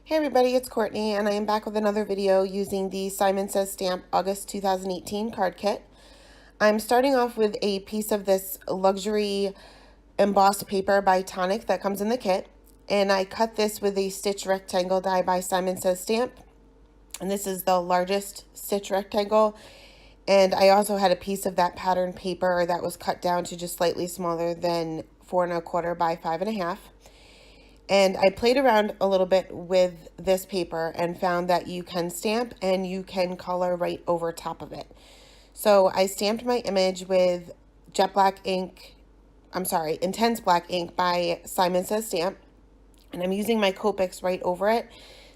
Hey everybody, it's Courtney and I am back with another video using the Simon Says Stamp August 2018 card kit. I'm starting off with a piece of this luxury embossed paper by Tonic that comes in the kit, and I cut this with a stitch rectangle die by Simon Says Stamp, and this is the largest stitch rectangle. And I also had a piece of that pattern paper that was cut down to just slightly smaller than 4 1/4 by 5 1/2. And I played around a little bit with this paper and found that you can stamp and you can color right over top of it. So I stamped my image with Intense Black ink by Simon Says Stamp. And I'm using my Copics right over it.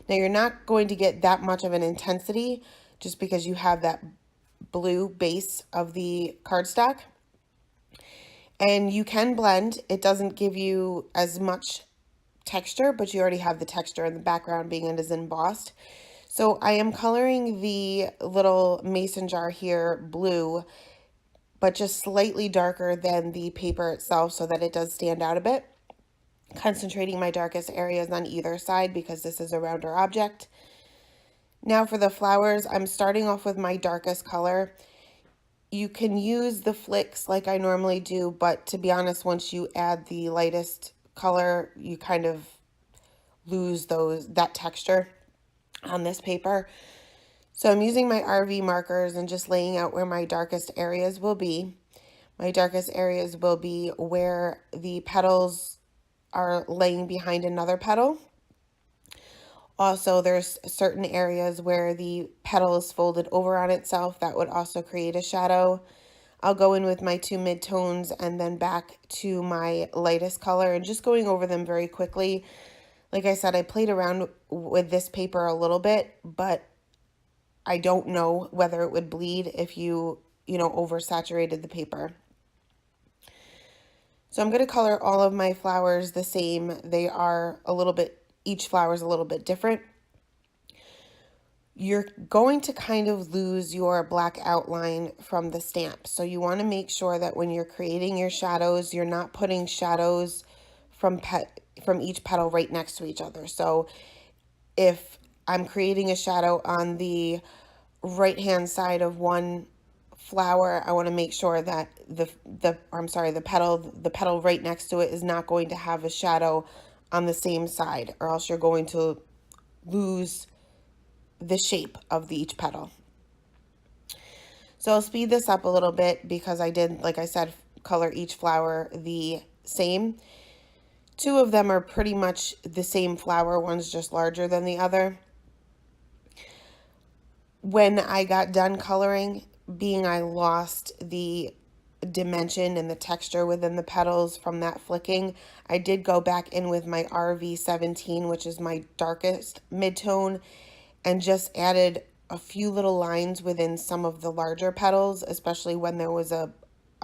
Now you're not going to get that much of an intensity just because you have that blue base of the cardstock. And you can blend. It doesn't give you as much texture, but you already have the texture in the background being it is embossed. So I am coloring the little mason jar here blue, but just slightly darker than the paper itself so that it does stand out a bit. Concentrating my darkest areas on either side because this is a rounder object. Now for the flowers, I'm starting off with my darkest color. You can use the flicks like I normally do, but to be honest, once you add the lightest color, you kind of lose that texture on this paper. So I'm using my RV markers and just laying out where my darkest areas will be. My darkest areas will be where the petals are laying behind another petal. Also, there's certain areas where the petal is folded over on itself that would also create a shadow. I'll go in with my 2 midtones and then back to my lightest color and just going over them very quickly. Like I said, I played around with this paper a little bit, but I don't know whether it would bleed if you oversaturated the paper. So I'm going to color all of my flowers the same. They are each flower is a little bit different. You're going to kind of lose your black outline from the stamp. So you want to make sure that when you're creating your shadows, you're not putting shadows from each petal right next to each other. So if I'm creating a shadow on the right hand side of one flower, I want to make sure that the petal right next to it is not going to have a shadow on the same side, or else you're going to lose the shape of each petal. So I'll speed this up a little bit because I did, like I said, color each flower the same. 2 of them are pretty much the same flower, one's just larger than the other. When I got done coloring, I lost the dimension and the texture within the petals from that flicking, I did go back in with my RV17, which is my darkest midtone, and just added a few little lines within some of the larger petals, especially when there was a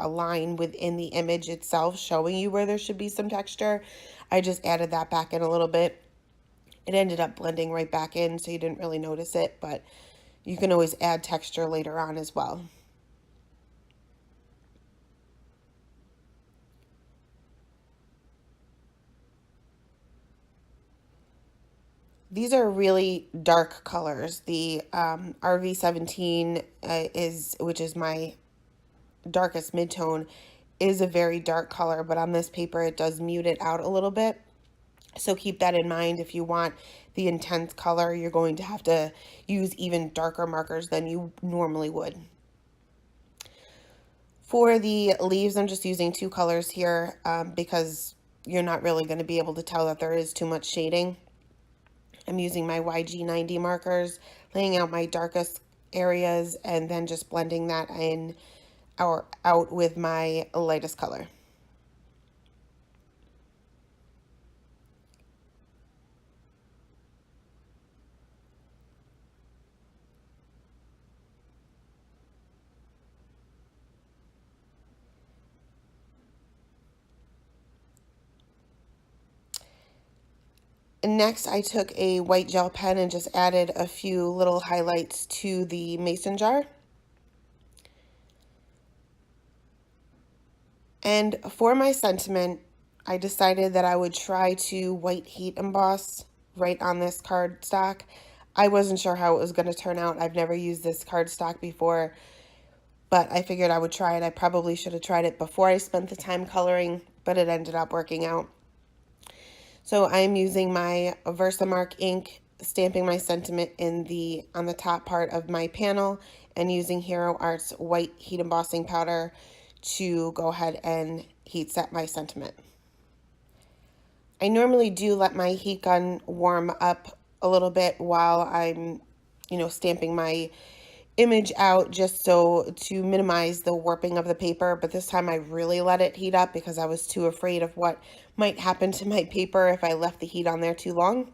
line within the image itself showing you where there should be some texture. I just added that back in a little bit. It ended up blending right back in, so you didn't really notice it, but you can always add texture later on as well. These are really dark colors. The RV17 which is my darkest midtone, is a very dark color, but on this paper it does mute it out a little bit. So keep that in mind. If you want the intense color, you're going to have to use even darker markers than you normally would. For the leaves, I'm just using 2 colors here because you're not really going to be able to tell that there is too much shading. I'm using my YG90 markers, laying out my darkest areas, and then just blending that in or out with my lightest color. Next, I took a white gel pen and just added a few little highlights to the mason jar. And for my sentiment, I decided that I would try to white heat emboss right on this cardstock. I wasn't sure how it was going to turn out. I've never used this cardstock before, but I figured I would try it. I probably should have tried it before I spent the time coloring, but it ended up working out. So I'm using my Versamark ink, stamping my sentiment on the top part of my panel, and using Hero Art's white heat embossing powder to go ahead and heat set my sentiment. I normally do let my heat gun warm up a little bit while I'm, stamping my image out, just so to minimize the warping of the paper, but this time I really let it heat up because I was too afraid of what might happen to my paper if I left the heat on there too long.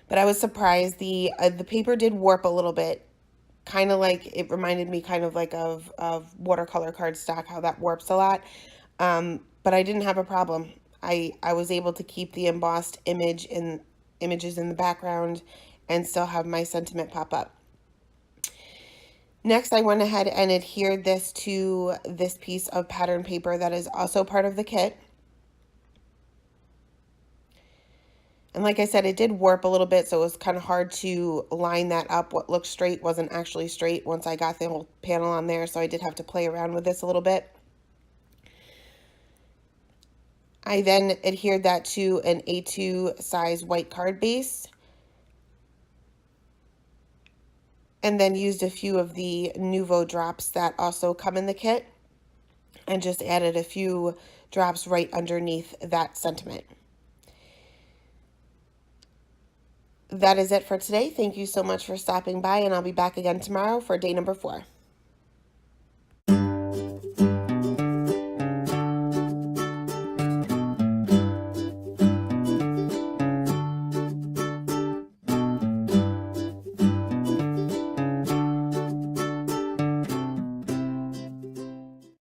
But I was surprised. The paper did warp a little bit, kind of like, it reminded me kind of like of watercolor cardstock, how that warps a lot. But I didn't have a problem. I was able to keep the embossed images in the background and still have my sentiment pop up. Next, I went ahead and adhered this to this piece of pattern paper that is also part of the kit. And like I said, it did warp a little bit, so it was kind of hard to line that up. What looked straight wasn't actually straight once I got the whole panel on there, so I did have to play around with this a little bit. I then adhered that to an A2 size white card base, and then used a few of the Nuvo drops that also come in the kit, and just added a few drops right underneath that sentiment. That is it for today. Thank you so much for stopping by, and I'll be back again tomorrow for day number 4.